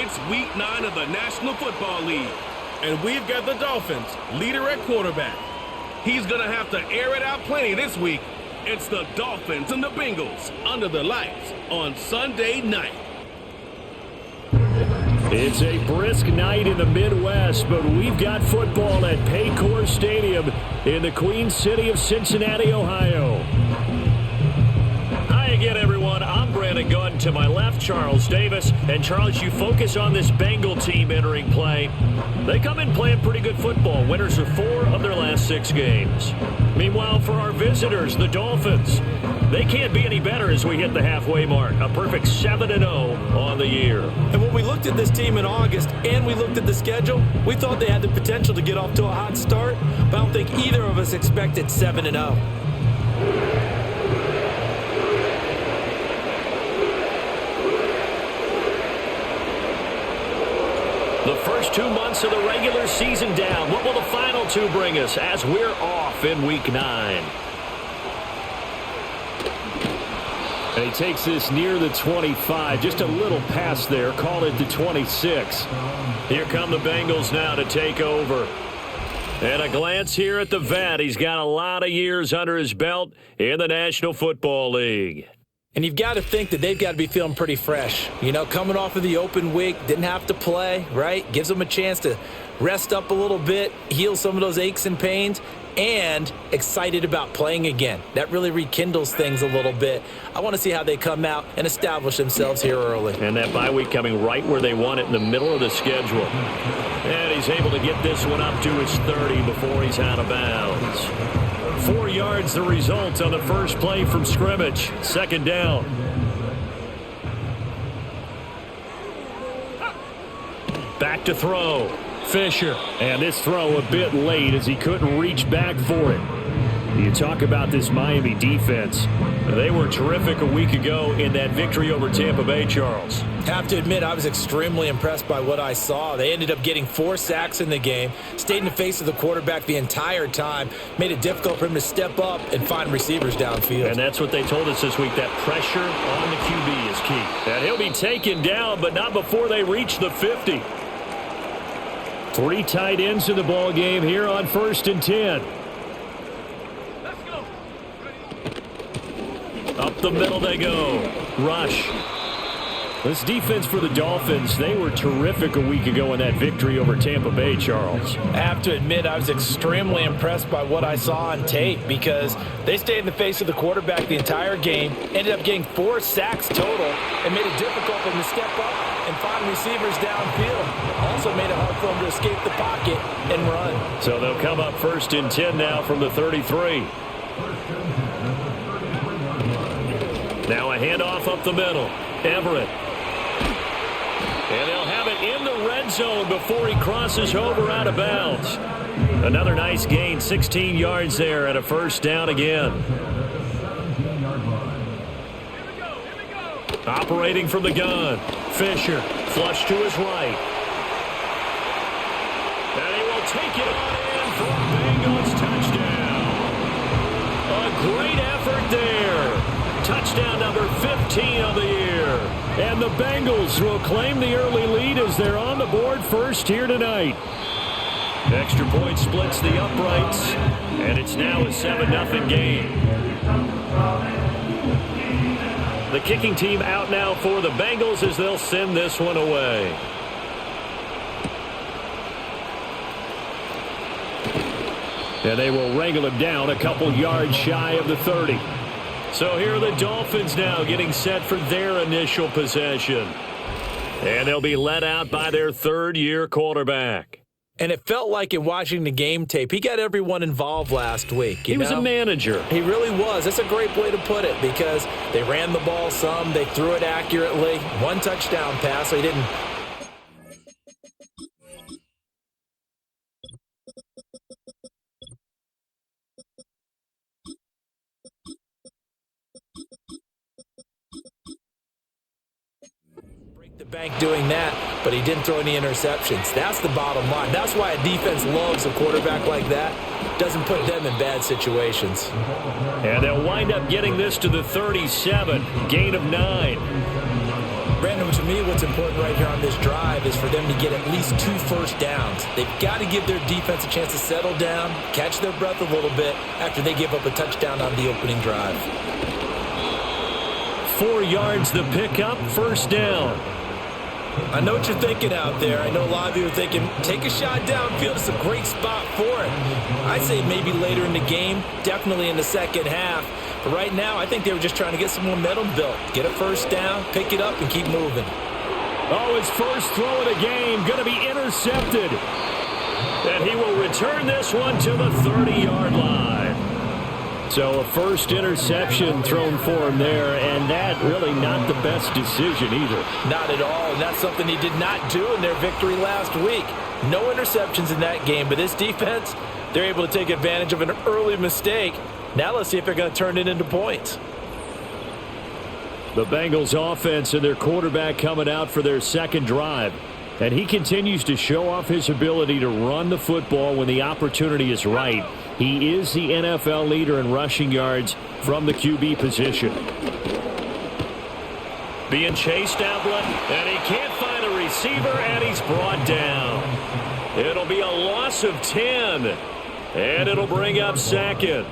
It's Week 9 of the National Football League, and we've got the Dolphins, leader at quarterback. He's going to have to air it out plenty this week. It's the Dolphins and the Bengals under the lights on Sunday night. It's a brisk night in the Midwest, but we've got football at Paycor Stadium in the Queen City of Cincinnati, Ohio. Hi again, everyone. I'm Brandon Gunn. To my left, Charles Davis. And Charles, you focus on this Bengal team entering play. They come in playing pretty good football. Winners of 4 of their last 6 games. Meanwhile, for our visitors, the Dolphins, they can't be any better as we hit the halfway mark. A perfect 7-0 on the year. And when we looked at this team in August and we looked at the schedule, we thought they had the potential to get off to a hot start, but I don't think either of us expected 7-0. The first 2 months of the regular season down. What will the final 2 bring us as we're off in Week 9? And he takes this near the 25, just a little past there, call it the 26. Here come the Bengals now to take over. And a glance here at the vet. He's got a lot of years under his belt in the National Football League. And you've got to think that they've got to be feeling pretty fresh. You know, coming off of the open week, didn't have to play, right? Gives them a chance to rest up a little bit, heal some of those aches and pains, and excited about playing again. That really rekindles things a little bit. I want to see how they come out and establish themselves here early. And that bye week coming right where they want it, in the middle of the schedule. And he's able to get this one up to his 30 before he's out of bounds. 4 yards the result on the first play from scrimmage. Second down. Back to throw. Fisher. And this throw a bit late as he couldn't reach back for it. You talk about this Miami defense. They were terrific a week ago in that victory over Tampa Bay, Charles. Have to admit, I was extremely impressed by what I saw. They ended up getting 4 sacks in the game, stayed in the face of the quarterback the entire time, made it difficult for him to step up and find receivers downfield. And that's what they told us this week, that pressure on the QB is key. And he'll be taken down, but not before they reach the 50. 3 tight ends in the ball game here on 1st and 10. Up the middle they go. Rush. This defense for the Dolphins, they were terrific a week ago in that victory over Tampa Bay, Charles. I have to admit, I was extremely impressed by what I saw on tape because they stayed in the face of the quarterback the entire game, ended up getting 4 sacks total, and made it difficult for them to step up and find receivers downfield. Also made it hard for them to escape the pocket and run. So they'll come up 1st and 10 now from the 33. Now a handoff up the middle. Everett. And they'll have it in the red zone before he crosses over out of bounds. Another nice gain, 16 yards there, and a first down again. Operating from the gun. Fisher, flush to his right. And he will take it on in for a Bengals touchdown. A great effort there. Touchdown number 15 of the year. And the Bengals will claim the early lead as they're on the board first here tonight. Extra point splits the uprights, and it's now a 7-0 game. The kicking team out now for the Bengals as they'll send this one away. And they will wrangle him down a couple yards shy of the 30. So here are the Dolphins now getting set for their initial possession. And they'll be led out by their 3rd-year quarterback. And it felt like in watching the game tape, he got everyone involved last week. He was a manager. He really was. That's a great way to put it because they ran the ball some, they threw it accurately. 1 touchdown pass, so he didn't. The bank doing that, but he didn't throw any interceptions. That's the bottom line. That's why a defense loves a quarterback like that. Doesn't put them in bad situations. And they'll wind up getting this to the 37. Gain of 9. Brandon, to me, what's important right here on this drive is for them to get at least 2 first downs. They've got to give their defense a chance to settle down, catch their breath a little bit after they give up a touchdown on the opening drive. 4 yards the pickup, first down. I know what you're thinking out there. I know a lot of you are thinking, take a shot downfield. It's a great spot for it. I'd say maybe later in the game, definitely in the second half. But right now, I think they were just trying to get some momentum built. Get a first down, pick it up, and keep moving. Oh, his first throw of the game going to be intercepted. And he will return this one to the 30-yard line. So a first interception thrown for him there, and that really not the best decision either. Not at all, and that's something he did not do in their victory last week. No interceptions in that game, but this defense, they're able to take advantage of an early mistake. Now let's see if they're going to turn it into points. The Bengals offense and their quarterback coming out for their second drive. And he continues to show off his ability to run the football when the opportunity is right. He is the NFL leader in rushing yards from the QB position. Being chased out, and he can't find a receiver, and he's brought down. It'll be a loss of 10, and it'll bring up second.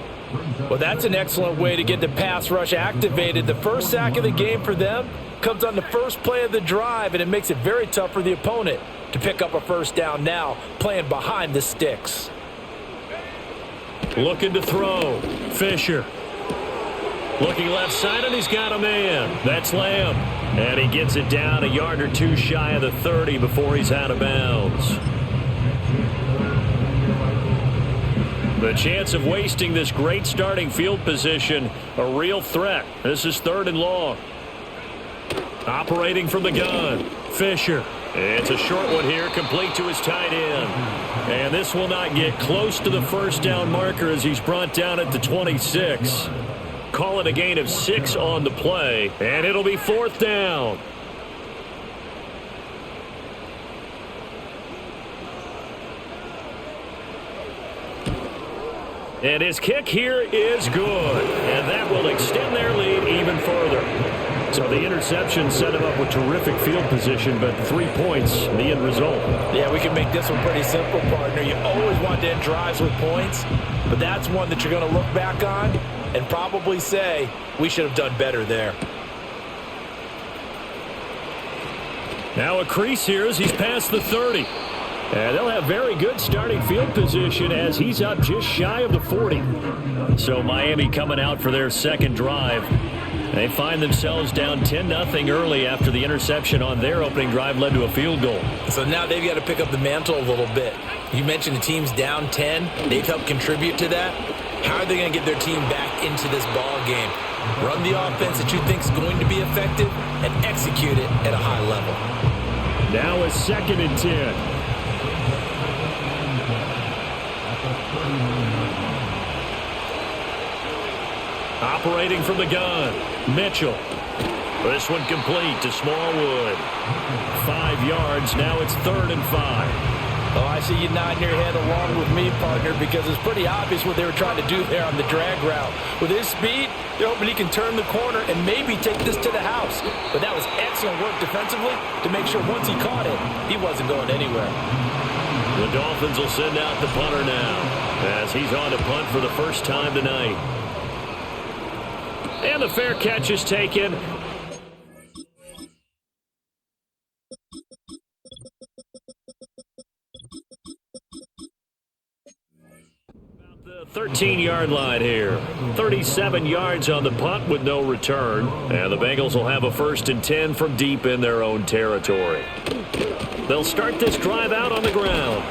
Well, that's an excellent way to get the pass rush activated. The first sack of the game for them comes on the first play of the drive, and it makes it very tough for the opponent to pick up a first down now, playing behind the sticks. Looking to throw. Fisher. Looking left side, and he's got a man. That's Lamb. And he gets it down a yard or two shy of the 30 before he's out of bounds. The chance of wasting this great starting field position, a real threat. This is 3rd and long. Operating from the gun, Fisher. It's a short one here, complete to his tight end. And this will not get close to the first down marker as he's brought down at the 26. Call it a gain of 6 on the play, and it'll be 4th down. And his kick here is good, and that will extend their lead even further. So the interception set him up with terrific field position, but 3 points, the end result. Yeah, we can make this one pretty simple, partner. You always want to end drives with points, but that's one that you're going to look back on and probably say, we should have done better there. Now a crease here as he's past the 30. And they'll have very good starting field position as he's up just shy of the 40. So Miami coming out for their second drive. They find themselves down 10-0 early after the interception on their opening drive led to a field goal. So now they've got to pick up the mantle a little bit. You mentioned the team's down 10. They've helped contribute to that. How are they going to get their team back into this ball game? Run the offense that you think is going to be effective and execute it at a high level. Now a 2nd and 10. Operating from the gun, Mitchell. This one complete to Smallwood. 5 yards, now it's 3rd and 5. Oh, I see you nodding your head along with me, partner, because it's pretty obvious what they were trying to do there on the drag route. With his speed, they're hoping he can turn the corner and maybe take this to the house. But that was excellent work defensively to make sure once he caught it, he wasn't going anywhere. The Dolphins will send out the punter now as he's on to punt for the first time tonight. And the fair catch is taken. About the 13-yard line here. 37 yards on the punt with no return. And the Bengals will have a 1st and 10 from deep in their own territory. They'll start this drive out on the ground.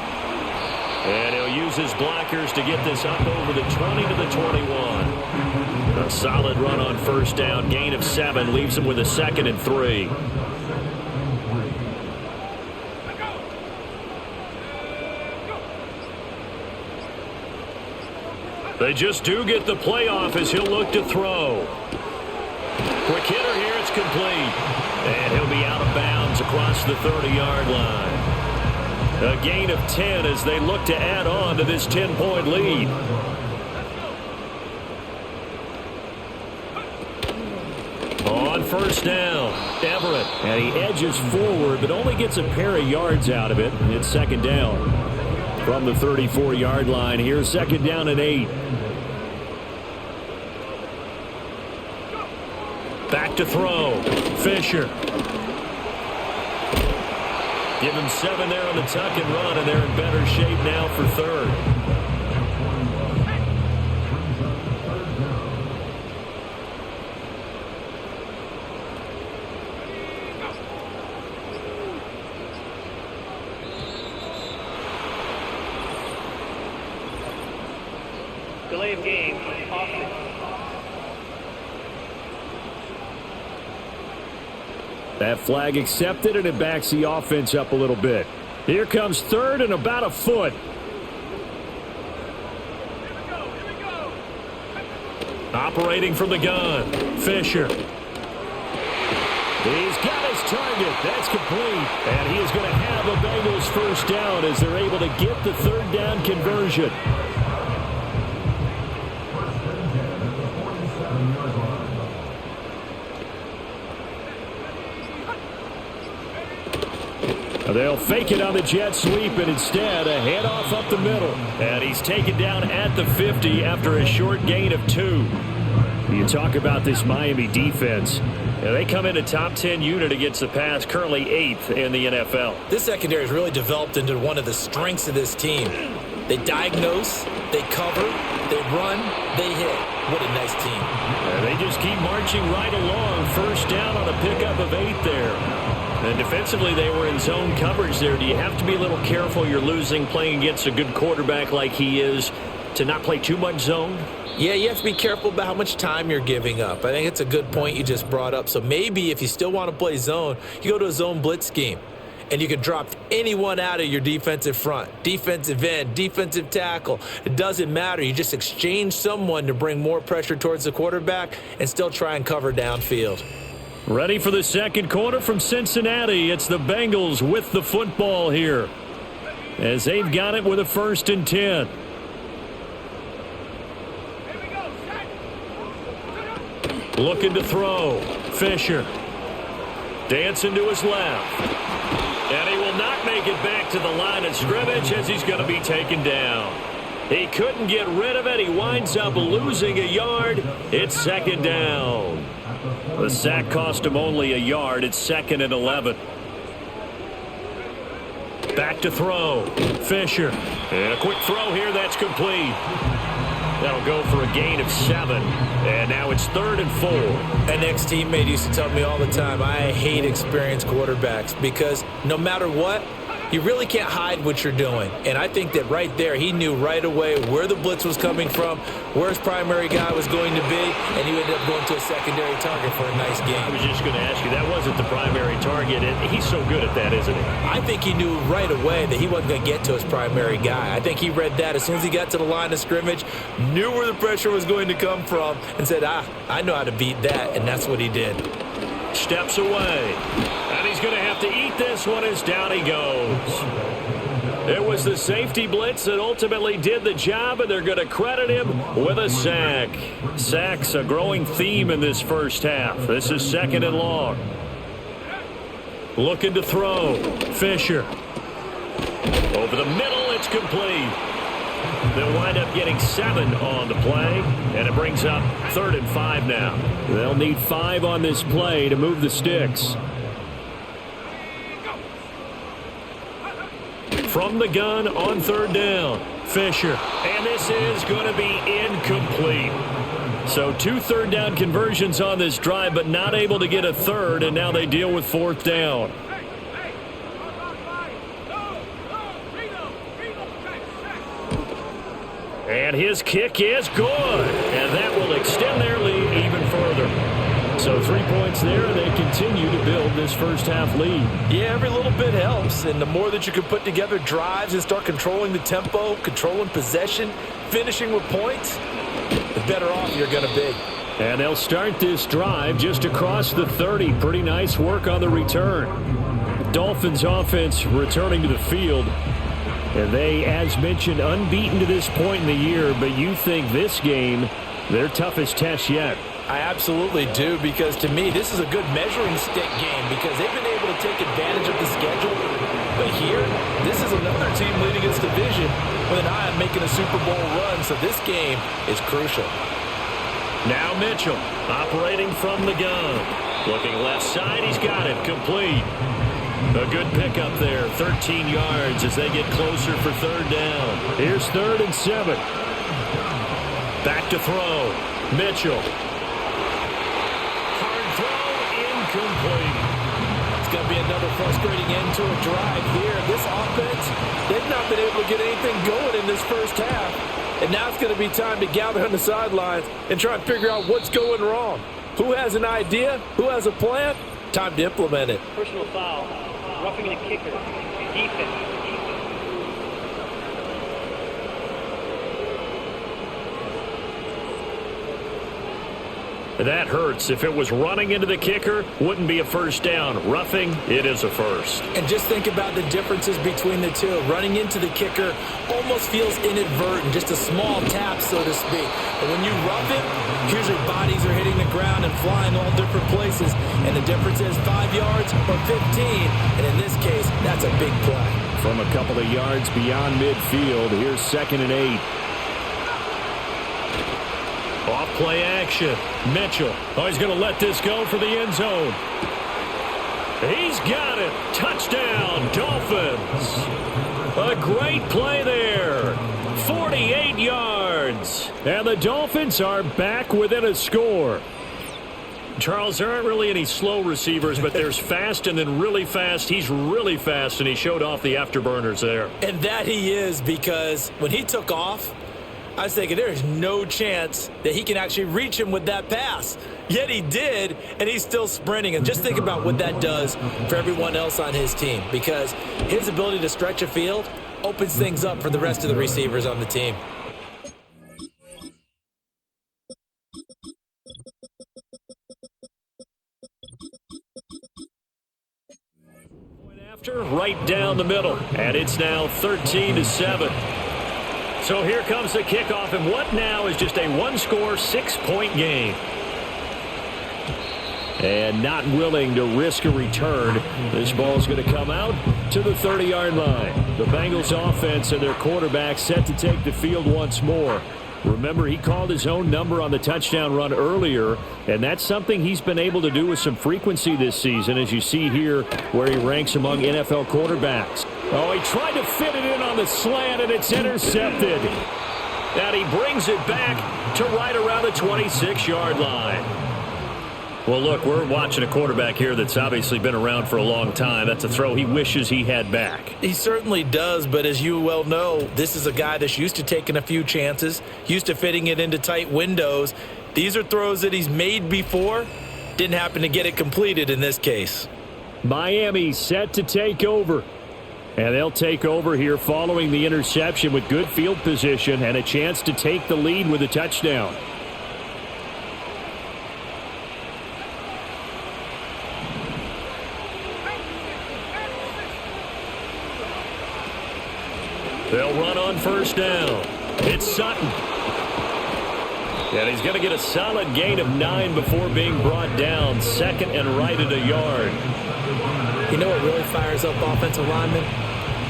And he'll use his blockers to get this up over the 20 to the 21. A solid run on first down, gain of 7, leaves him with a 2nd and 3. They just do get the play off as he'll look to throw. Quick hitter here, it's complete. And he'll be out of bounds across the 30-yard line. A gain of 10 as they look to add on to this 10-point lead. On first down, Everett. And he edges forward, but only gets a pair of yards out of it. It's second down. From the 34-yard line, here's second down and 8. Back to throw. Fisher. Give him 7 there on the tuck and run, and they're in better shape now for third. Delay of game. Offense. That flag accepted, and it backs the offense up a little bit. Here comes third and about a foot. Operating from the gun, Fisher. He's got his target. That's complete. And he is going to have a Bengals first down as they're able to get the third down conversion. They'll fake it on the jet sweep, and instead a handoff up the middle. And he's taken down at the 50 after a short gain of 2. You talk about this Miami defense. They come in a top 10 unit against the pass, currently 8th in the NFL. This secondary has really developed into one of the strengths of this team. They diagnose, they cover, they run, they hit. What a nice team. They just keep marching right along. First down on a pickup of 8 there. And defensively, they were in zone coverage there. Do you have to be a little careful? You're losing playing against a good quarterback like he is to not play too much zone? Yeah, you have to be careful about how much time you're giving up. I think it's a good point you just brought up. So maybe if you still want to play zone, you go to a zone blitz scheme. And you can drop anyone out of your defensive front, defensive end, defensive tackle. It doesn't matter. You just exchange someone to bring more pressure towards the quarterback and still try and cover downfield. Ready for the second quarter from Cincinnati. It's the Bengals with the football here as they've got it with a 1st and 10. Looking to throw. Fisher. Dancing to his left. And he will not make it back to the line of scrimmage as he's going to be taken down. He couldn't get rid of it. He winds up losing a yard. It's second down. The sack cost him only a yard. It's 2nd and 11. Back to throw. Fisher. And a quick throw here. That's complete. That'll go for a gain of 7. And now it's 3rd and 4. An ex-teammate used to tell me all the time, I hate experienced quarterbacks because no matter what, you really can't hide what you're doing. And I think that right there, he knew right away where the blitz was coming from, where his primary guy was going to be, and he ended up going to a secondary target for a nice game. I was just going to ask you, that wasn't the primary target, and he's so good at that, isn't he? I think he knew right away that he wasn't going to get to his primary guy. I think he read that as soon as he got to the line of scrimmage, knew where the pressure was going to come from, and said, I know how to beat that, and that's what he did. Steps away. And he's going to have to eat this one as down he goes. It was the safety blitz that ultimately did the job, and they're going to credit him with a sack. Sacks a growing theme in this first half. This is 2nd and long. Looking to throw. Fisher. Over the middle, it's complete. They'll wind up getting 7 on the play, and it brings up 3rd and 5 now. They'll need 5 on this play to move the sticks. From the gun on 3rd down, Fisher. And this is going to be incomplete. So 2 3rd down conversions on this drive, but not able to get a 3rd, and now they deal with 4th down. And his kick is good. And that will extend their lead even further. So 3 points there, and they continue to build this first half lead. Yeah, every little bit helps. And the more that you can put together drives and start controlling the tempo, controlling possession, finishing with points, the better off you're going to be. And they'll start this drive just across the 30. Pretty nice work on the return. Dolphins offense returning to the field. And they, as mentioned, unbeaten to this point in the year, but you think this game, their toughest test yet. I absolutely do, because to me, this is a good measuring stick game because they've been able to take advantage of the schedule. But here, this is another team leading its division with an eye on making a Super Bowl run, so this game is crucial. Now Mitchell operating from the gun. Looking left side, he's got it, complete. A good pickup there, 13 yards as they get closer for third down. Here's 3rd and 7. Back to throw. Mitchell. Hard throw, incomplete. It's going to be another frustrating end to a drive here. This offense, they've not been able to get anything going in this first half. And now it's going to be time to gather on the sidelines and try and figure out what's going wrong. Who has an idea? Who has a plan? Time to implement it. Personal foul. Roughing the kicker. Defense. That hurts. If it was running into the kicker, wouldn't be a first down. Roughing, it is a first. And just think about the differences between the two. Running into the kicker almost feels inadvertent, just a small tap, so to speak. But when you rough it, usually bodies are hitting the ground and flying all different places. And the difference is 5 yards or 15. And in this case, that's a big play. From a couple of yards beyond midfield, here's 2nd and 8. Off play action. Mitchell. Oh, he's going to let this go for the end zone. He's got it. Touchdown, Dolphins. A great play there. 48 yards. And the Dolphins are back within a score. Charles, there aren't really any slow receivers, but there's fast and then really fast. He's really fast, and he showed off the afterburners there. And that he is, because when he took off, I was thinking there is no chance that he can actually reach him with that pass. Yet he did, and he's still sprinting. And just think about what that does for everyone else on his team, because his ability to stretch a field opens things up for the rest of the receivers on the team. After, right down the middle, and it's now 13-7. So here comes the kickoff, and what now is just a one-score, 6-point game. And not willing to risk a return. This ball's going to come out to the 30-yard line. The Bengals offense and their quarterback set to take the field once more. Remember, he called his own number on the touchdown run earlier, and that's something he's been able to do with some frequency this season, as you see here where he ranks among NFL quarterbacks. Oh, he tried to fit it in on the slant, and it's intercepted. And he brings it back to right around the 26-yard line. Well, look, we're watching a quarterback here that's obviously been around for a long time. That's a throw he wishes he had back. He certainly does, but as you well know, this is a guy that's used to taking a few chances, used to fitting it into tight windows. These are throws that he's made before. Didn't happen to get it completed in this case. Miami set to take over. And they'll take over here following the interception with good field position and a chance to take the lead with a touchdown. They'll run on first down. It's Sutton. And he's going to get a solid gain of 9 before being brought down. 2nd and right at a yard. You know what really fires up offensive linemen?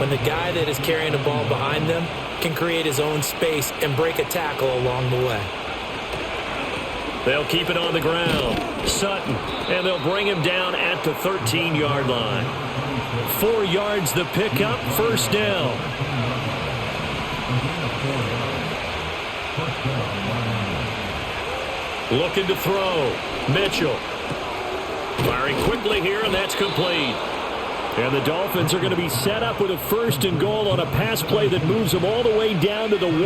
When the guy that is carrying the ball behind them can create his own space and break a tackle along the way. They'll keep it on the ground. Sutton. And they'll bring him down at the 13-yard line. 4 yards the pickup. First down. Looking to throw. Mitchell. Firing quickly here, and that's complete. And the Dolphins are going to be set up with a 1st and goal on a pass play that moves them all the way down to the 1.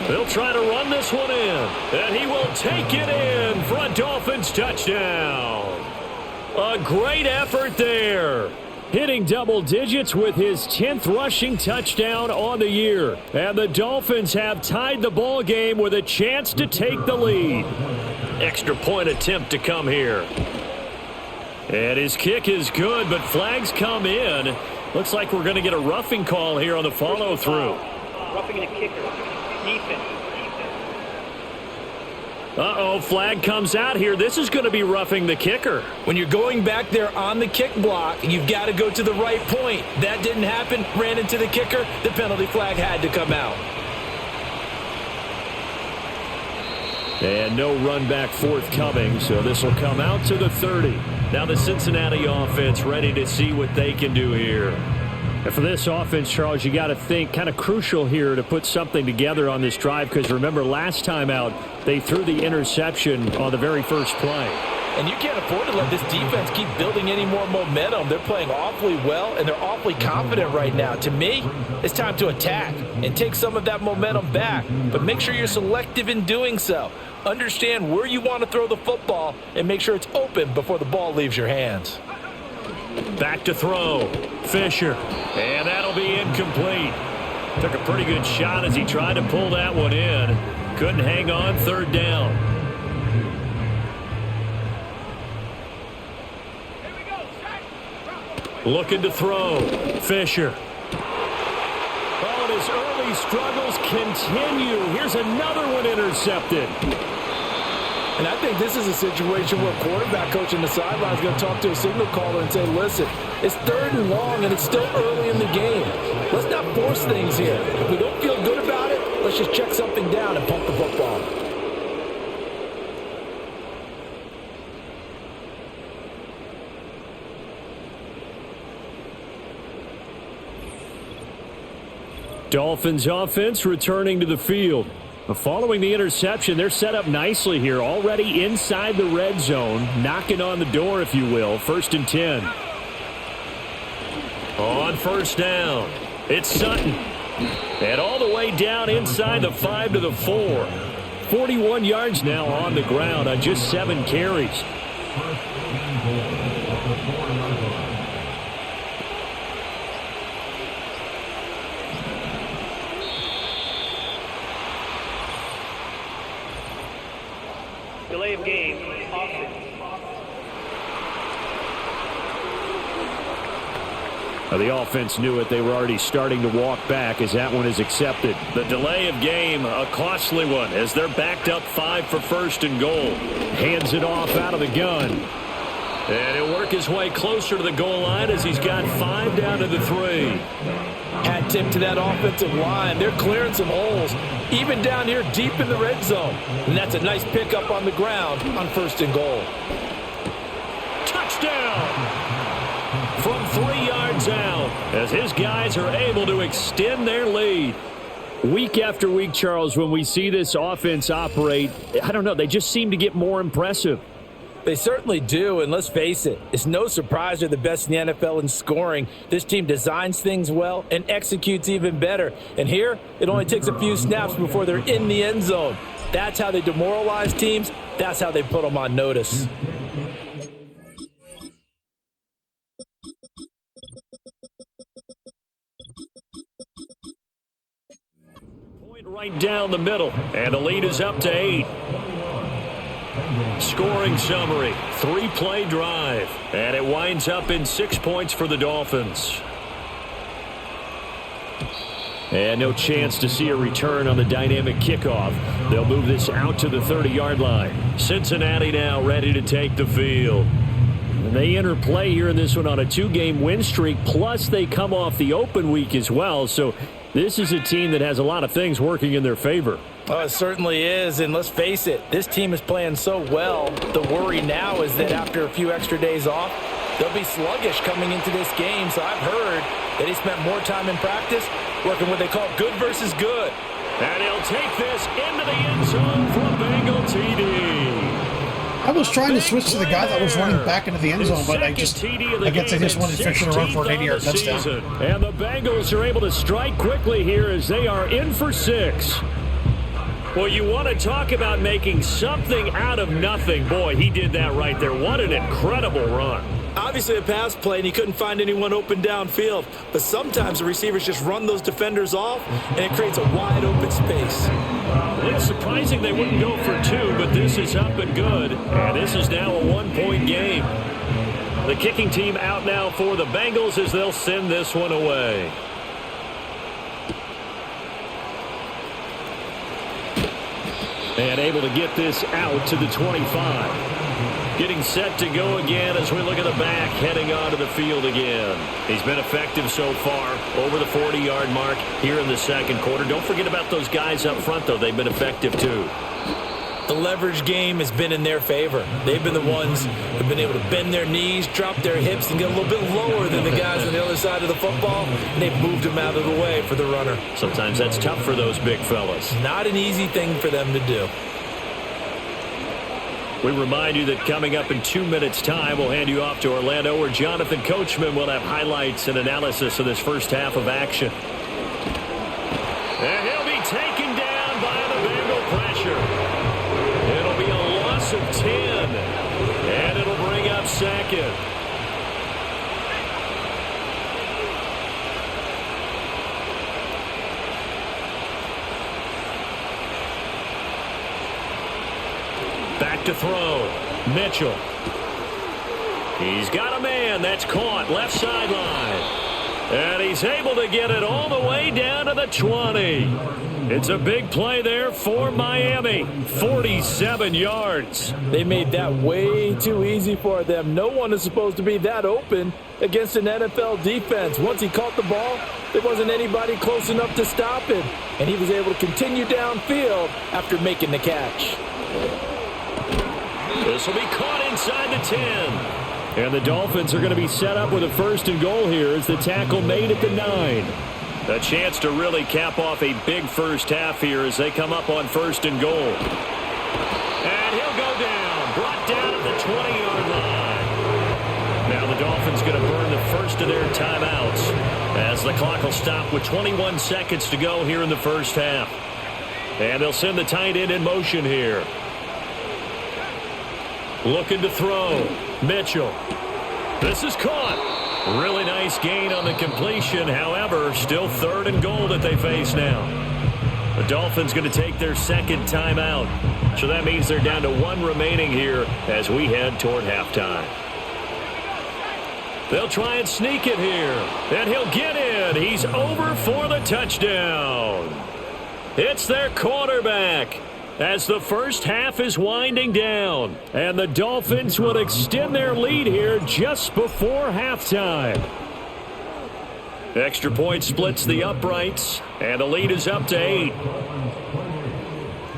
They'll try to run this one in, and he will take it in for a Dolphins touchdown. A great effort there. Hitting double digits with his 10th rushing touchdown on the year. And the Dolphins have tied the ball game with a chance to take the lead. Extra point attempt to come here. And his kick is good, but flags come in. Looks like we're going to get a roughing call here on the follow-through. Roughing the kicker. Defense. Uh-oh, flag comes out here. This is going to be roughing the kicker. When you're going back there on the kick block, you've got to go to the right point. That didn't happen. Ran into the kicker. The penalty flag had to come out. And no run back forthcoming, so this will come out to the 30. Now the Cincinnati offense ready to see what they can do here. And for this offense, Charles, you got to think kind of crucial here to put something together on this drive, because remember last time out they threw the interception on the very first play. And you can't afford to let this defense keep building any more momentum. They're playing awfully well, and they're awfully confident right now. To me, it's time to attack and take some of that momentum back. But make sure you're selective in doing so. Understand where you want to throw the football and make sure it's open before the ball leaves your hands. Back to throw. Fisher. And that'll be incomplete. Took a pretty good shot as he tried to pull that one in. Couldn't hang on. Third down. Looking to throw. Fisher. Oh, and his early struggles continue. Here's another one intercepted. And I think this is a situation where quarterback coach in the sideline is going to talk to a signal caller and say, listen, it's 3rd and long and it's still early in the game. Let's not force things here. If we don't feel good about it, let's just check something down and pump the football. Dolphins offense returning to the field. Following the interception, they're set up nicely here, already inside the red zone, knocking on the door, if you will. 1st and 10. On first down, it's Sutton. And all the way down inside the 5 to the 4. 41 yards now on the ground on just 7 carries. Delay of game. Offense. The offense knew it. They were already starting to walk back as that one is accepted. The delay of game, a costly one, as they're backed up 5 for 1st and goal. Hands it off out of the gun. And he'll work his way closer to the goal line as he's got 5 down to the 3. Hat tip to that offensive line. They're clearing some holes, even down here deep in the red zone. And that's a nice pickup on the ground on 1st and goal. Touchdown! From 3 yards out, as his guys are able to extend their lead. Week after week, Charles, when we see this offense operate, I don't know, they just seem to get more impressive. They certainly do, and let's face it, it's no surprise they're the best in the NFL in scoring. This team designs things well and executes even better. And here, it only takes a few snaps before they're in the end zone. That's how they demoralize teams. That's how they put them on notice. Point right down the middle, and the lead is up to 8. Scoring summary, 3-play drive, and it winds up in 6 points for the Dolphins. And no chance to see a return on the dynamic kickoff. They'll move this out to the 30-yard line. Cincinnati now ready to take the field. And they enter play here in this one on a 2-game win streak, plus they come off the open week as well. So this is a team that has a lot of things working in their favor. Oh, it certainly is, and let's face it, this team is playing so well. The worry now is that after a few extra days off, they'll be sluggish coming into this game. So I've heard that he spent more time in practice working what they call good versus good. And he'll take this into the end zone for a Bengal TD. I was trying to switch to the guy that was running back into the end zone, but I guess I just wanted Fisher to run for an 80-yard touchdown. And the Bengals are able to strike quickly here as they are in for 6. Well, you want to talk about making something out of nothing. Boy, he did that right there. What an incredible run. Obviously a pass play, and he couldn't find anyone open downfield. But sometimes the receivers just run those defenders off, and it creates a wide open space. A little surprising they wouldn't go for 2, but this is up and good. And this is now a 1-point game. The kicking team out now for the Bengals as they'll send this one away. And able to get this out to the 25. Getting set to go again as we look at the back, heading onto the field again. He's been effective so far, over the 40-yard mark here in the second quarter. Don't forget about those guys up front, though. They've been effective, too. The leverage game has been in their favor. They've been the ones who've been able to bend their knees, drop their hips, and get a little bit lower than the guys on the other side of the football. And they've moved them out of the way for the runner. Sometimes that's tough for those big fellas. Not an easy thing for them to do. We remind you that coming up in 2 minutes' time, we'll hand you off to Orlando, where Jonathan Coachman will have highlights and analysis of this first half of action. And he'll be taken down by the Bengal pressure. It'll be a loss of 10, and it'll bring up second. Back to throw. Mitchell. He's got a man. That's caught. Left sideline. And he's able to get it all the way down to the 20. It's a big play there for Miami. 47 yards. They made that way too easy for them. No one is supposed to be that open against an NFL defense. Once he caught the ball, there wasn't anybody close enough to stop it. And he was able to continue downfield after making the catch. This will be caught inside the 10. And the Dolphins are going to be set up with a first and goal here as the tackle made at the 9. A chance to really cap off a big first half here as they come up on first and goal. And he'll go down. Brought down at the 20-yard line. Now the Dolphins going to burn the first of their timeouts as the clock will stop with 21 seconds to go here in the first half. And they'll send the tight end in motion here. Looking to throw. Mitchell. This is caught. Really nice gain on the completion. However, still third and goal that they face now. The Dolphins going to take their second timeout. So that means they're down to one remaining here as we head toward halftime. They'll try and sneak it here. And he'll get in. He's over for the touchdown. It's their quarterback. As the first half is winding down. And the Dolphins will extend their lead here just before halftime. Extra point splits the uprights. And the lead is up to 8.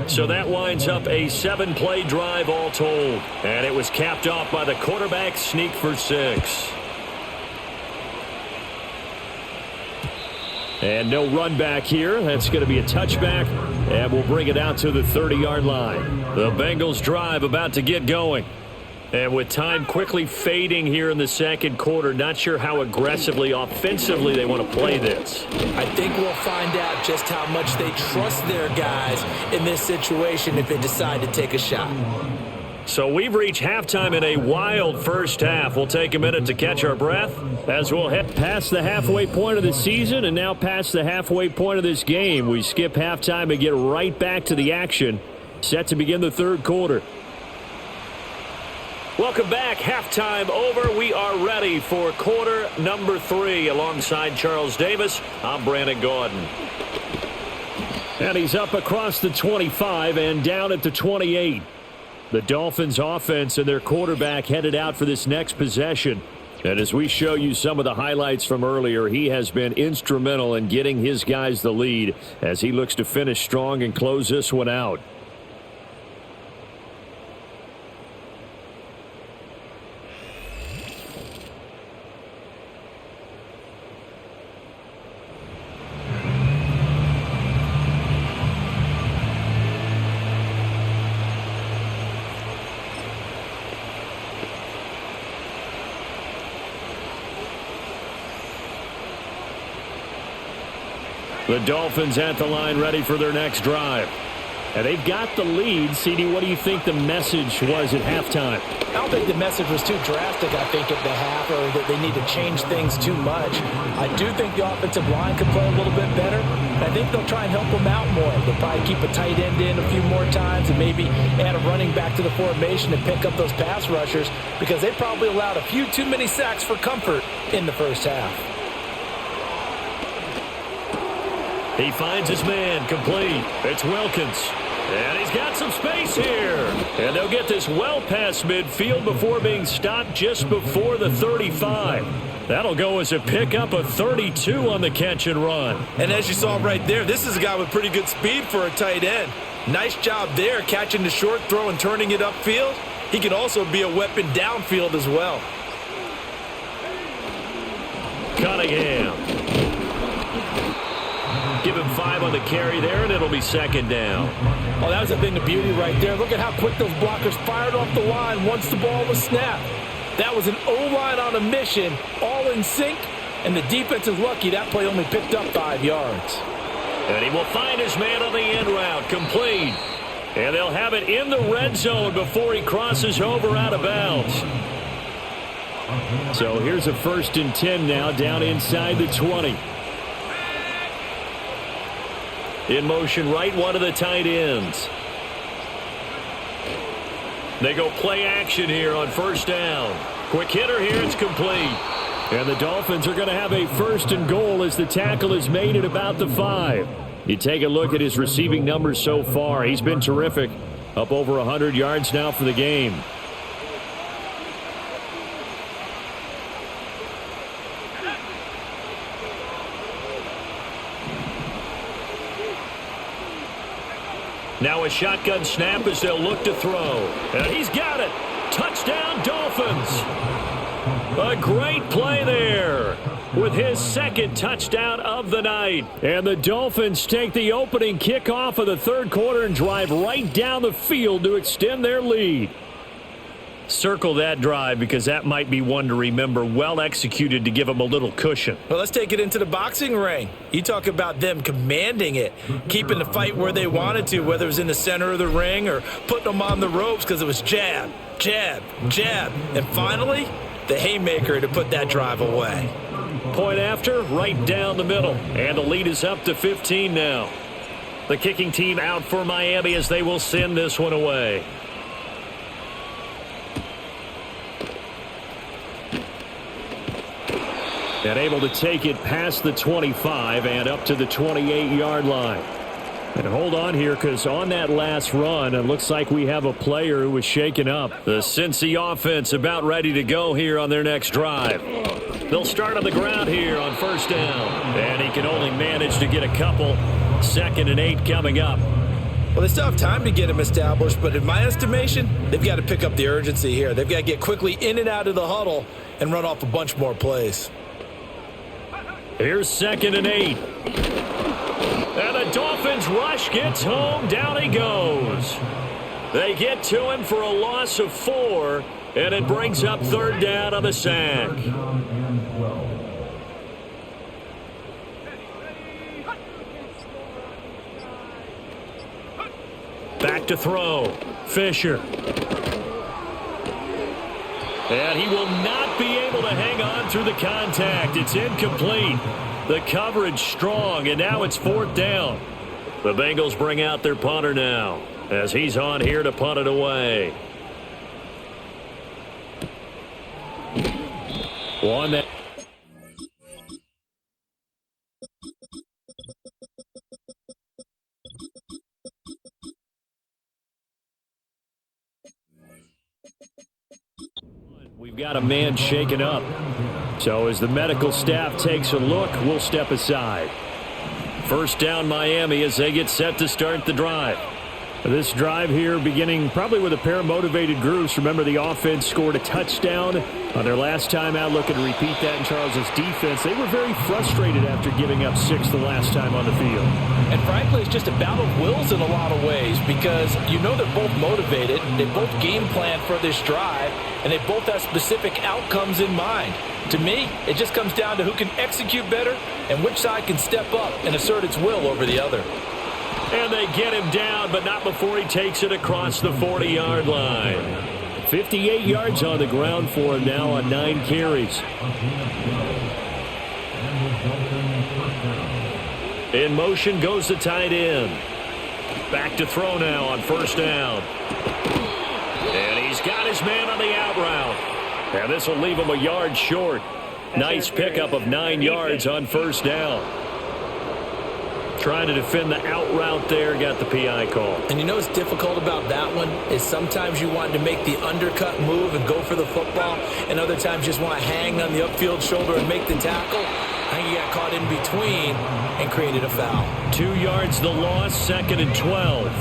So that winds up a 7-play drive all told. And it was capped off by the quarterback sneak for 6. And no run back here. That's going to be a touchback. And we'll bring it out to the 30-yard line. The Bengals drive about to get going. And with time quickly fading here in the second quarter, not sure how aggressively, offensively they want to play this. I think we'll find out just how much they trust their guys in this situation if they decide to take a shot. So we've reached halftime in a wild first half. We'll take a minute to catch our breath as we'll head past the halfway point of the season and now past the halfway point of this game. We skip halftime and get right back to the action. Set to begin the third quarter. Welcome back. Halftime over. We are ready for quarter number 3 alongside Charles Davis. I'm Brandon Gordon. And he's up across the 25 and down at the 28. The Dolphins offense and their quarterback headed out for this next possession. And as we show you some of the highlights from earlier, he has been instrumental in getting his guys the lead as he looks to finish strong and close this one out. The Dolphins at the line ready for their next drive. And they've got the lead. CD, what do you think the message was at halftime? I don't think the message was too drastic, I think, at the half, or that they need to change things too much. I do think the offensive line could play a little bit better. I think they'll try and help them out more. They'll probably keep a tight end in a few more times and maybe add a running back to the formation and pick up those pass rushers, because they probably allowed a few too many sacks for comfort in the first half. He finds his man, complete. It's Wilkins. And he's got some space here. And they'll get this well past midfield before being stopped just before the 35. That'll go as a pickup of 32 on the catch and run. And as you saw right there, this is a guy with pretty good speed for a tight end. Nice job there, catching the short throw and turning it upfield. He can also be a weapon downfield as well. Cunningham. Give him 5 on the carry there, and it'll be second down. Oh, that was a thing of beauty right there. Look at how quick those blockers fired off the line once the ball was snapped. That was an O-line on a mission, all in sync, and the defense is lucky that play only picked up 5 yards. And he will find his man on the end route, complete. And they'll have it in the red zone before he crosses over out of bounds. So here's a 1st and 10 now, down inside the 20. In motion, right one of the tight ends. They go play action here on 1st down. Quick hitter here, it's complete. And the Dolphins are going to have a 1st and goal as the tackle is made at about the 5. You take a look at his receiving numbers so far. He's been terrific. Up over 100 yards now for the game. Now a shotgun snap as they'll look to throw. And he's got it. Touchdown, Dolphins. A great play there with his 2nd touchdown of the night. And the Dolphins take the opening kickoff of the 3rd quarter and drive right down the field to extend their lead. Circle that drive because that might be one to remember. Well executed to give them a little cushion. Well, let's take it into the boxing ring. You talk about them commanding it, keeping the fight where they wanted to, whether it was in the center of the ring or putting them on the ropes, because it was jab, jab, jab. And finally, the haymaker to put that drive away. Point after, right down the middle. And the lead is up to 15 now. The kicking team out for Miami as they will send this one away. And able to take it past the 25 and up to the 28-yard line. And hold on here, because on that last run, it looks like we have a player who was shaken up. The Cincy offense about ready to go here on their next drive. They'll start on the ground here on 1st down. And he can only manage to get a couple. 2nd and 8 coming up. Well, they still have time to get him established, but in my estimation, they've got to pick up the urgency here. They've got to get quickly in and out of the huddle and run off a bunch more plays. Here's 2nd and 8. And the Dolphins rush gets home. Down he goes. They get to him for a loss of 4, and it brings up 3rd down on the sack. Back to throw. Fisher. And he will not be able to hang on through the contact. It's incomplete. The coverage strong, and now it's 4th down. The Bengals bring out their punter now as he's on here to punt it away. One that. We've got a man shaken up. So as the medical staff takes a look, we'll step aside. 1st down Miami as they get set to start the drive. This drive here beginning probably with a pair of motivated groups. Remember, the offense scored a touchdown on their last time out. Looking to repeat that in Charles's defense. They were very frustrated after giving up 6 the last time on the field. And frankly, it's just a battle of wills in a lot of ways, because you know they're both motivated. They both game plan for this drive, and they both have specific outcomes in mind. To me, it just comes down to who can execute better and which side can step up and assert its will over the other. And they get him down, but not before he takes it across the 40-yard line. 58 yards on the ground for him now on 9 carries. In motion goes the tight end. Back to throw now on first down. And he's got his man on the out route. And this will leave him a yard short. Nice pickup of 9 yards on first down. Trying to defend the out route there, got the PI call. And you know what's difficult about that one is sometimes you want to make the undercut move and go for the football, and other times you just want to hang on the upfield shoulder and make the tackle. I think he got caught in between and created a foul. 2 yards the loss, 2nd and 12.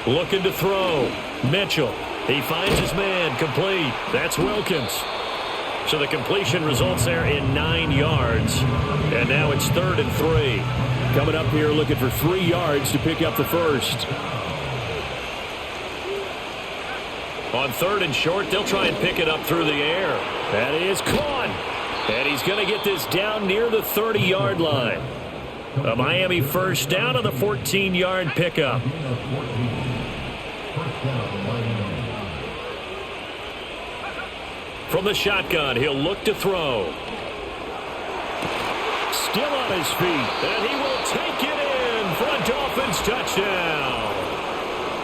Looking to throw. Mitchell. He finds his man, complete. That's Wilkins. So the completion results there in 9 yards. And now it's 3rd and 3. Coming up here looking for 3 yards to pick up the first. On 3rd and short, they'll try and pick it up through the air. That is caught. And he's going to get this down near the 30-yard line. A Miami first down on the 14-yard pickup. From the shotgun, he'll look to throw. Still on his feet, and he will take it in for a Dolphins touchdown.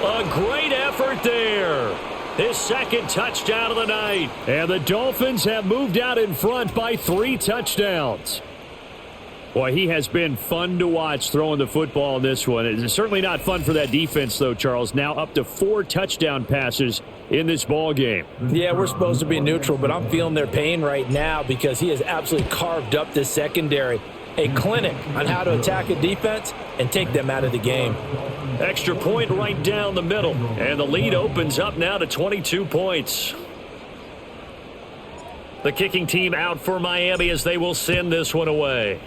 A great effort there. His 2nd touchdown of the night. And the Dolphins have moved out in front by 3 touchdowns. Boy, he has been fun to watch throwing the football in this one. It's certainly not fun for that defense, though, Charles. Now up to 4 touchdown passes in this ball game. Yeah, we're supposed to be neutral, but I'm feeling their pain right now because he has absolutely carved up this secondary. A clinic on how to attack a defense and take them out of the game. Extra point right down the middle. And the lead opens up now to 22 points. The kicking team out for Miami as they will send this one away.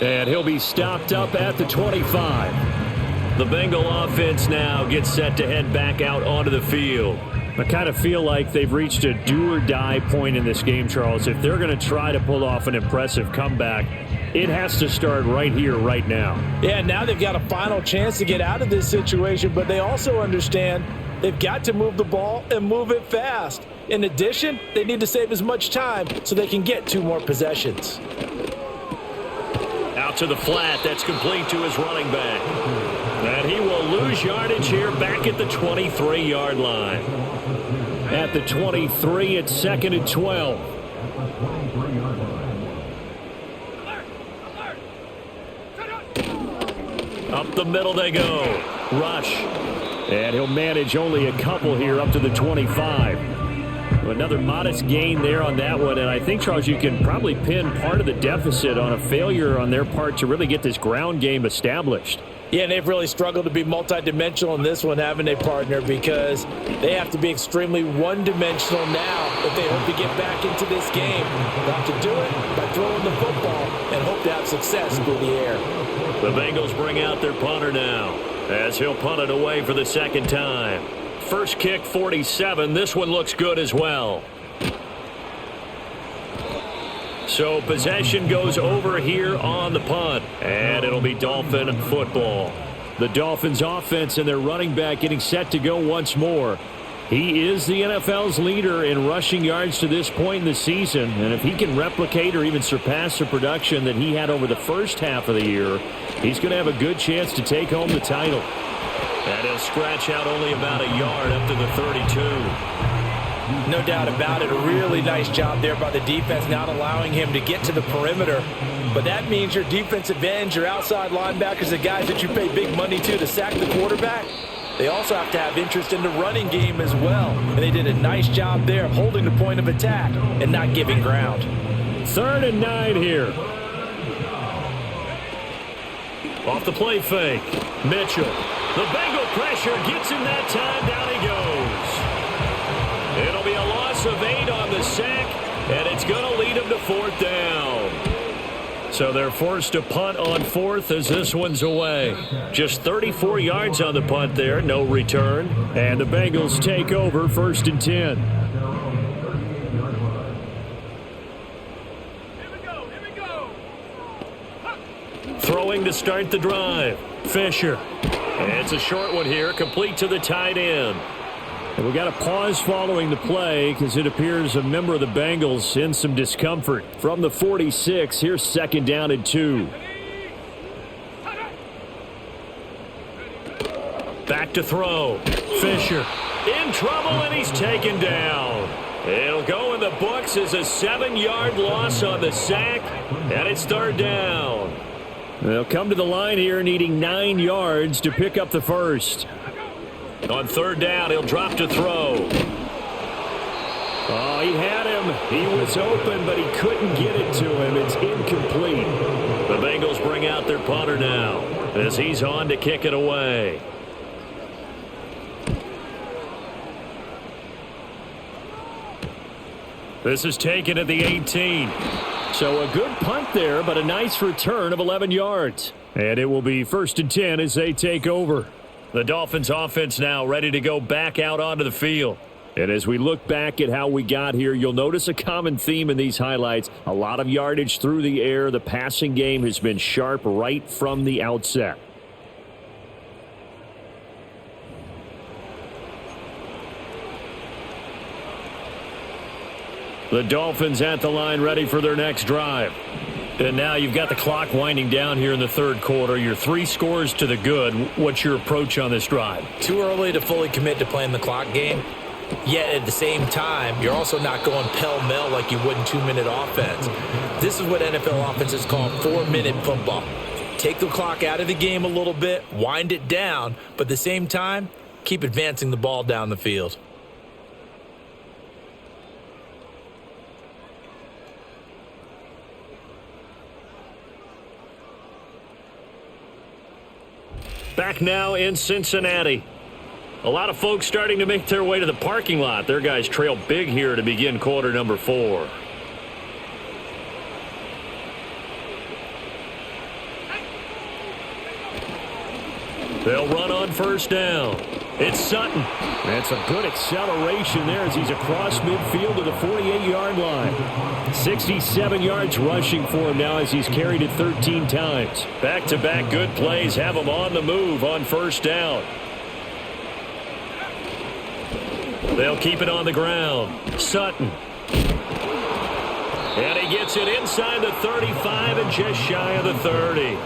And he'll be stopped up at the 25. The Bengal offense now gets set to head back out onto the field. I kind of feel like they've reached a do-or-die point in this game, Charles. If they're going to try to pull off an impressive comeback, it has to start right here, right now. Yeah, now they've got a final chance to get out of this situation, but they also understand they've got to move the ball and move it fast. In addition, they need to save as much time so they can get 2 more possessions. Out to the flat. That's complete to his running back. And he will lose yardage here back at the 23-yard line. At the 23, it's 2nd and 12. Up the middle they go. Rush. And he'll manage only a couple here up to the 25. Another modest gain there on that one, and I think, Charles, you can probably pin part of the deficit on a failure on their part to really get this ground game established. Yeah, and they've really struggled to be multidimensional in this one, haven't they, partner? Because they have to be extremely one-dimensional now if they hope to get back into this game. They have to do it by throwing the football and hope to have success through the air. The Bengals bring out their punter now as he'll punt it away for the 2nd time. First kick, 47. This one looks good as well. So possession goes over here on the punt, and it'll be Dolphin football. The Dolphins offense and their running back getting set to go once more. He is the NFL's leader in rushing yards to this point in the season, and if he can replicate or even surpass the production that he had over the first half of the year, he's going to have a good chance to take home the title. And he'll scratch out only about a yard up to the 32. No doubt about it. A really nice job there by the defense, not allowing him to get to the perimeter. But that means your defensive ends, your outside linebackers, the guys that you pay big money to sack the quarterback, they also have to have interest in the running game as well. And they did a nice job there of holding the point of attack and not giving ground. 3rd and 9 here. Off the play fake. Mitchell. The Bengal pressure gets him that time. Down he goes. It'll be a loss of 8 on the sack, and it's going to lead him to 4th down. So they're forced to punt on 4th as this one's away. Just 34 yards on the punt there, no return. And the Bengals take over 1st and 10. Throwing to start the drive. Fisher. And it's a short one here, complete to the tight end. And we got a pause following the play because it appears a member of the Bengals in some discomfort. From the 46, here's 2nd down and 2. Back to throw. Fisher in trouble, and he's taken down. It'll go in the books as a 7-yard loss on the sack, and it's 3rd down. They'll come to the line here needing 9 yards to pick up the first. On 3rd down, he'll drop to throw. Oh, he had him. He was open, but he couldn't get it to him. It's incomplete. The Bengals bring out their punter now as he's on to kick it away. This is taken at the 18. So a good punt there, but a nice return of 11 yards. And it will be 1st and 10 as they take over. The Dolphins offense now ready to go back out onto the field. And as we look back at how we got here, you'll notice a common theme in these highlights. A lot of yardage through the air. The passing game has been sharp right from the outset. The Dolphins at the line ready for their next drive. And now you've got the clock winding down here in the 3rd quarter. You're 3 scores to the good. What's your approach on this drive? Too early to fully commit to playing the clock game. Yet at the same time, you're also not going pell-mell like you would in 2-minute offense. This is what NFL offenses call 4-minute football. Take the clock out of the game a little bit, wind it down, but at the same time, keep advancing the ball down the field. Back now in Cincinnati. A lot of folks starting to make their way to the parking lot. Their guys trail big here to begin quarter number 4. They'll run on 1st down. It's Sutton. That's a good acceleration there as he's across midfield to the 48-yard line. 67 yards rushing for him now as he's carried it 13 times. Back-to-back good plays have him on the move on 1st down. They'll keep it on the ground. Sutton. And he gets it inside the 35 and just shy of the 30. He's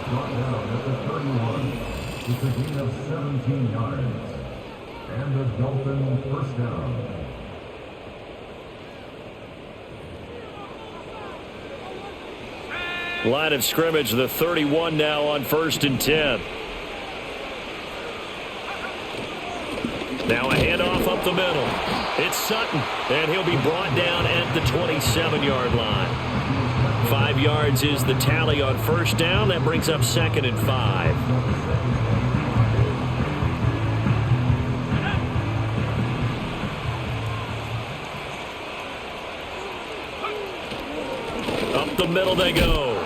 brought down at the 31. It's a gain of 17 yards. And the Dolphins 1st down. Line of scrimmage, the 31 now on 1st and 10. Now a handoff up the middle. It's Sutton, and he'll be brought down at the 27-yard line. 5 yards is the tally on 1st down. That brings up 2nd and 5. Up the middle they go.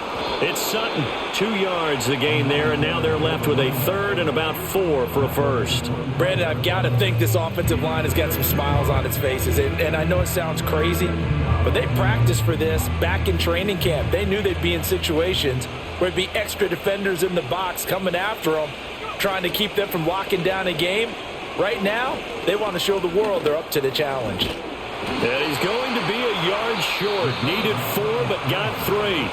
It's Sutton. 2 yards the gain there, and now they're left with a 3rd and about 4 for a first. Brandon, I've got to think this offensive line has got some smiles on its faces. And I know it sounds crazy, but they practiced for this back in training camp. They knew they'd be in situations where there'd be extra defenders in the box coming after them, trying to keep them from locking down a game. Right now, they want to show the world they're up to the challenge. And he's going to be a yard short. Needed 4, but got 3.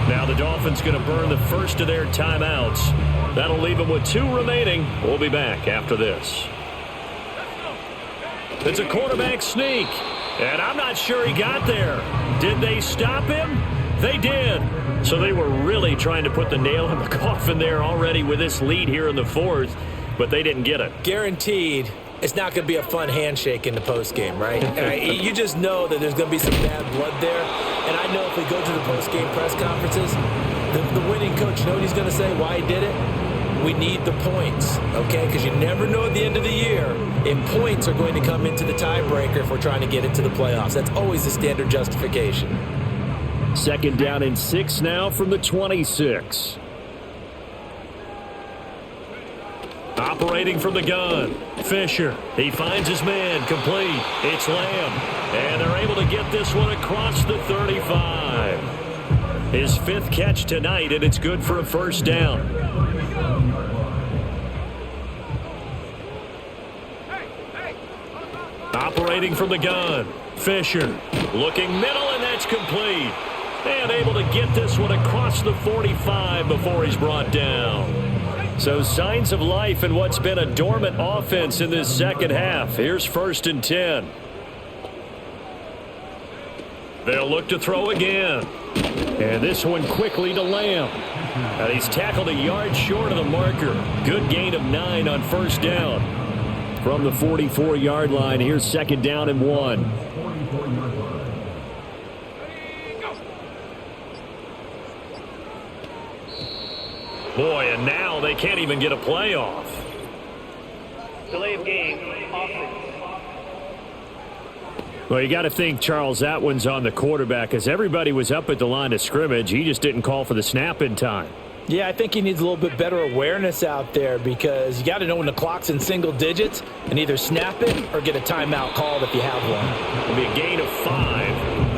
Now the Dolphins going to burn the first of their timeouts. That'll leave them with 2 remaining. We'll be back after this. It's a quarterback sneak, and I'm not sure he got there. Did they stop him? They did. So they were really trying to put the nail in the coffin there already with this lead here in the 4th, but they didn't get it. Guaranteed. It's not going to be a fun handshake in the postgame, right? You just know that there's going to be some bad blood there. And I know if we go to the postgame press conferences, the winning coach, you know what he's going to say, why he did it? We need the points, okay? Because you never know at the end of the year if points are going to come into the tiebreaker if we're trying to get into the playoffs. That's always the standard justification. Second down and 6 now from the 26. Operating from the gun, Fisher. He finds his man, complete. It's Lamb. And they're able to get this one across the 35. His 5th catch tonight, and it's good for a first down. Operating from the gun, Fisher. Looking middle, and that's complete. And able to get this one across the 45 before he's brought down. So signs of life in what's been a dormant offense in this second half. Here's 1st and 10. They'll look to throw again. And this one quickly to Lamb. And he's tackled a yard short of the marker. Good gain of 9 on first down. From the 44-yard line, here's 2nd down and 1. Boy, and now they can't even get a play off. Delay of game, offense. Well, you got to think, Charles, that one's on the quarterback, as everybody was up at the line of scrimmage. He just didn't call for the snap in time. Yeah, I think he needs a little bit better awareness out there, because you got to know when the clock's in single digits and either snap it or get a timeout called if you have one. It'll be a gain of 5,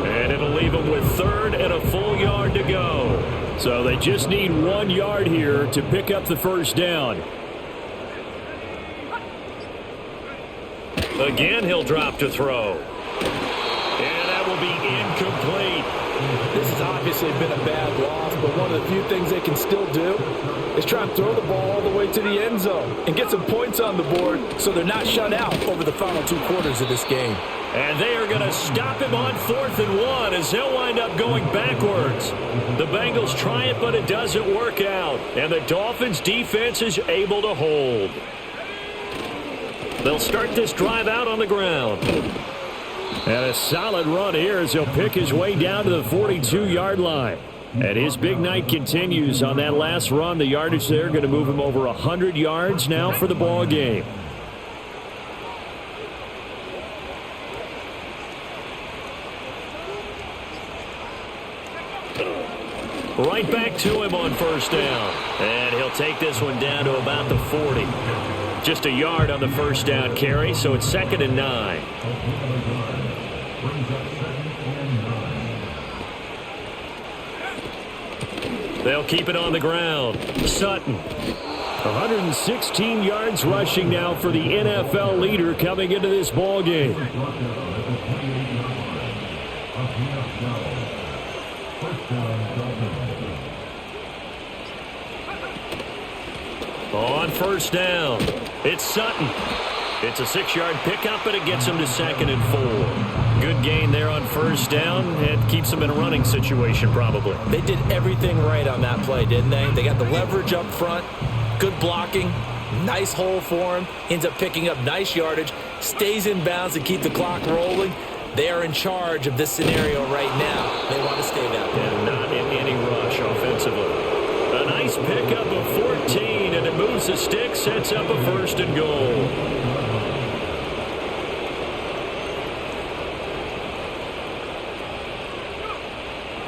and it'll leave him with 3rd and a full yard to go. So they just need 1 yard here to pick up the first down. Again, he'll drop to throw. And that will be incomplete. This has obviously been a bad loss, but one of the few things they can still do is try and throw the ball all the way to the end zone and get some points on the board so they're not shut out over the final 2 quarters of this game. And they are going to stop him on 4th and 1 as he'll wind up going backwards. The Bengals try it, but it doesn't work out. And the Dolphins defense is able to hold. They'll start this drive out on the ground. And a solid run here as he'll pick his way down to the 42-yard line. And his big night continues on that last run. The yardage there going to move him over 100 yards now for the ball game. Right back to him on first down. And he'll take this one down to about the 40. Just a yard on the first down carry, so it's 2nd and 9. They'll keep it on the ground. Sutton. 116 yards rushing now for the NFL leader coming into this ball game. On first down, it's Sutton. It's a 6-yard pickup, and it gets him to 2nd and 4. Good gain there on first down. It keeps him in a running situation, probably. They did everything right on that play, didn't they? They got the leverage up front, good blocking, nice hole for him, ends up picking up nice yardage, stays in bounds to keep the clock rolling. They are in charge of this scenario right now. They want to stay that way. And not in any rush offensively. A nice pickup of 14, and it moves the stick, sets up a 1st and goal.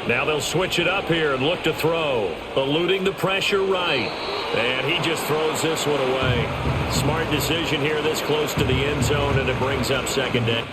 Now they'll switch it up here and look to throw. Eluding the pressure right. And he just throws this one away. Smart decision here this close to the end zone, and it brings up 2nd down.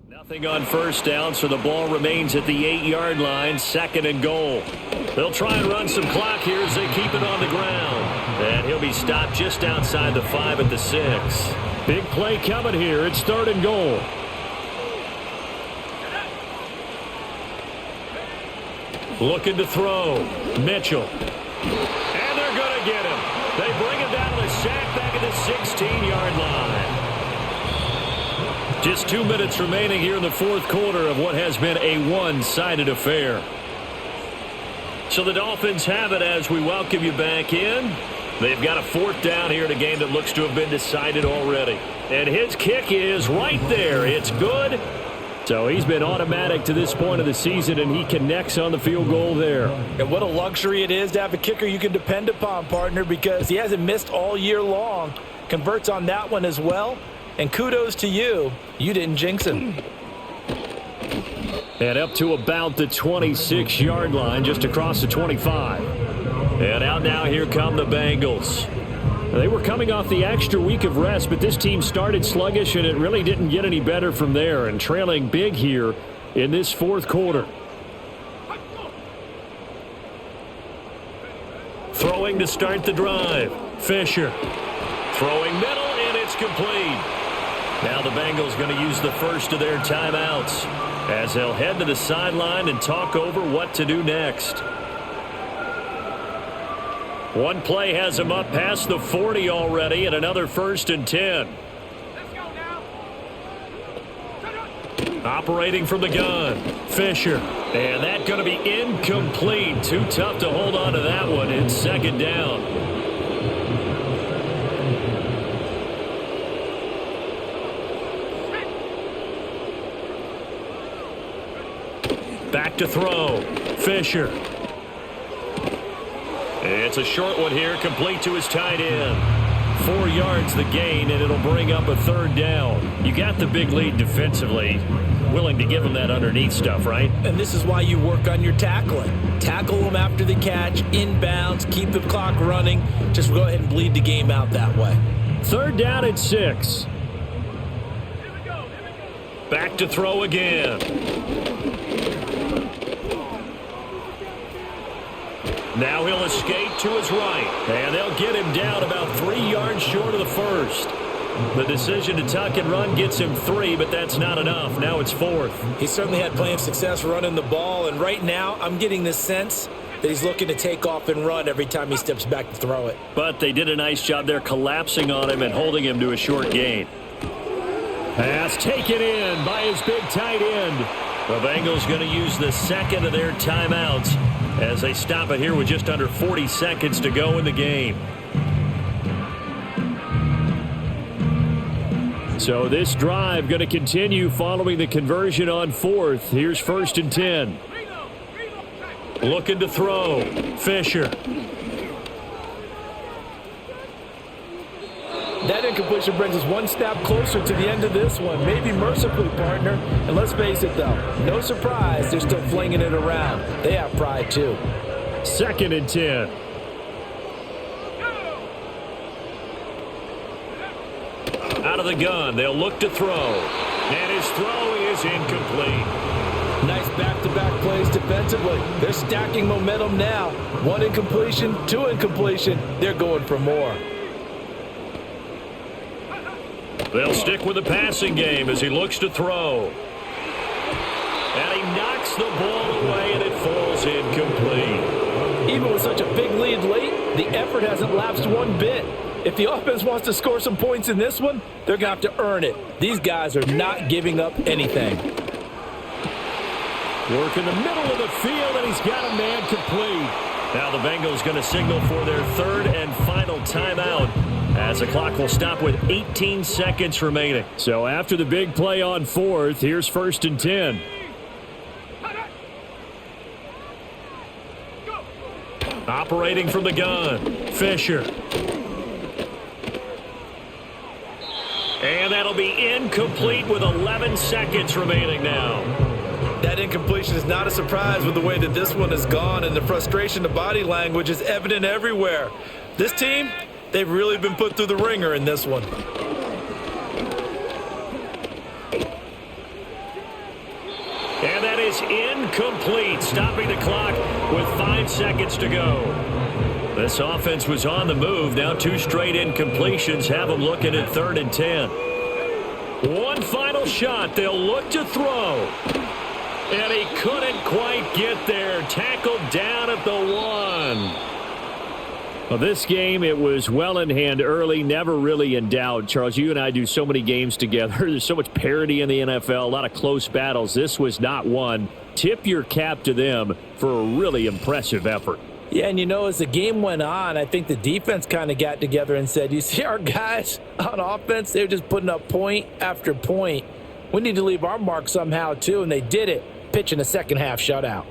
Nothing on first down, so the ball remains at the 8-yard line, 2nd and goal. They'll try and run some clock here as they keep it on the ground. And he'll be stopped just outside the 5 at the 6. Big play coming here. It's 3rd and goal. Looking to throw. Mitchell. And they're going to get him. They bring him down to the sack back at the 16-yard line. Just 2 minutes remaining here in the 4th quarter of what has been a one-sided affair. So the Dolphins have it as we welcome you back in. They've got a 4th down here in a game that looks to have been decided already. And his kick is right there. It's good So he's been automatic to this point of the season, and he connects on the field goal there. And what a luxury it is to have a kicker you can depend upon, partner, because he hasn't missed all year long. Converts on that one as well. And kudos to you. You didn't jinx him. And up to about the 26-yard line, just across the 25. And out now, here come the Bengals. They were coming off the extra week of rest, but this team started sluggish, and it really didn't get any better from there, and trailing big here in this fourth quarter. Throwing to start the drive. Fisher. Throwing middle, and it's complete. Now the Bengals going to use the first of their timeouts as they'll head to the sideline and talk over what to do next. One play has him up past the 40 already, and another 1st and 10. Operating from the gun, Fisher. And that's going to be incomplete. Too tough to hold on to that one. It's 2nd down. Back to throw. Fisher. It's a short one here, complete to his tight end. 4 yards the gain, and it'll bring up a 3rd down. You got the big lead defensively. Willing to give him that underneath stuff, right? And this is why you work on your tackling. Tackle them after the catch, inbounds, keep the clock running. Just go ahead and bleed the game out that way. 3rd down and 6. Back to throw again. Now he'll escape to his right. And they'll get him down about 3 yards short of the first. The decision to tuck and run gets him 3, but that's not enough. Now it's 4th. He certainly had plenty of success running the ball, and right now I'm getting the sense that he's looking to take off and run every time he steps back to throw it. But they did a nice job there collapsing on him and holding him to a short gain. Pass taken in by his big tight end. The Bengals going to use the 2nd of their timeouts as they stop it here with just under 40 seconds to go in the game. So this drive going to continue following the conversion on 4th. Here's 1st and 10. Looking to throw. Fisher. That incompletion brings us one step closer to the end of this one. Maybe mercifully, partner. And let's face it, though. No surprise, they're still flinging it around. They have pride, too. 2nd and 10. Out of the gun, they'll look to throw. And his throw is incomplete. Nice back-to-back plays defensively. They're stacking momentum now. 1 incompletion, 2 incompletion. They're going for more. They'll stick with the passing game as he looks to throw. And he knocks the ball away, and it falls incomplete. Even with such a big lead late, the effort hasn't lapsed one bit. If the offense wants to score some points in this one, they're going to have to earn it. These guys are not giving up anything. Work in the middle of the field, and he's got a man complete. Now the Bengals going to signal for their 3rd and final timeout as the clock will stop with 18 seconds remaining. So after the big play on 4th, here's 1st and 10. Operating from the gun, Fisher. And that'll be incomplete with 11 seconds remaining now. That incompletion is not a surprise with the way that this one has gone, and the frustration, the body language is evident everywhere. This team, they've really been put through the ringer in this one. And that is incomplete, stopping the clock with 5 seconds to go. This offense was on the move. Now 2 straight incompletions have them looking at 3rd and 10. One final shot. They'll look to throw. And he couldn't quite get there. Tackled down at the 1. Well, this game, it was well in hand early, never really in doubt. Charles, you and I do so many games together. There's so much parity in the NFL, a lot of close battles. This was not one. Tip your cap to them for a really impressive effort. Yeah, and you know, as the game went on, I think the defense kind of got together and said, you see our guys on offense, they're just putting up point after point. We need to leave our mark somehow, too, and they did it, pitching a second-half shutout.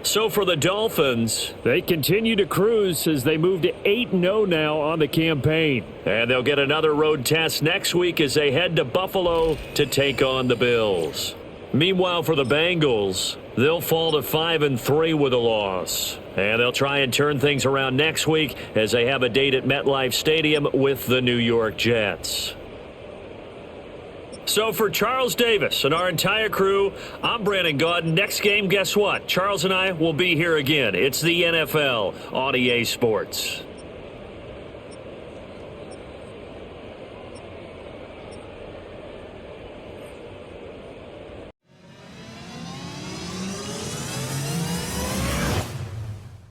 So for the Dolphins, they continue to cruise as they move to 8-0 now on the campaign. And they'll get another road test next week as they head to Buffalo to take on the Bills. Meanwhile, for the Bengals, they'll fall to 5-3 with a loss. And they'll try and turn things around next week as they have a date at MetLife Stadium with the New York Jets. So for Charles Davis and our entire crew, I'm Brandon Gaudin. Next game, guess what? Charles and I will be here again. It's the NFL on EA Sports.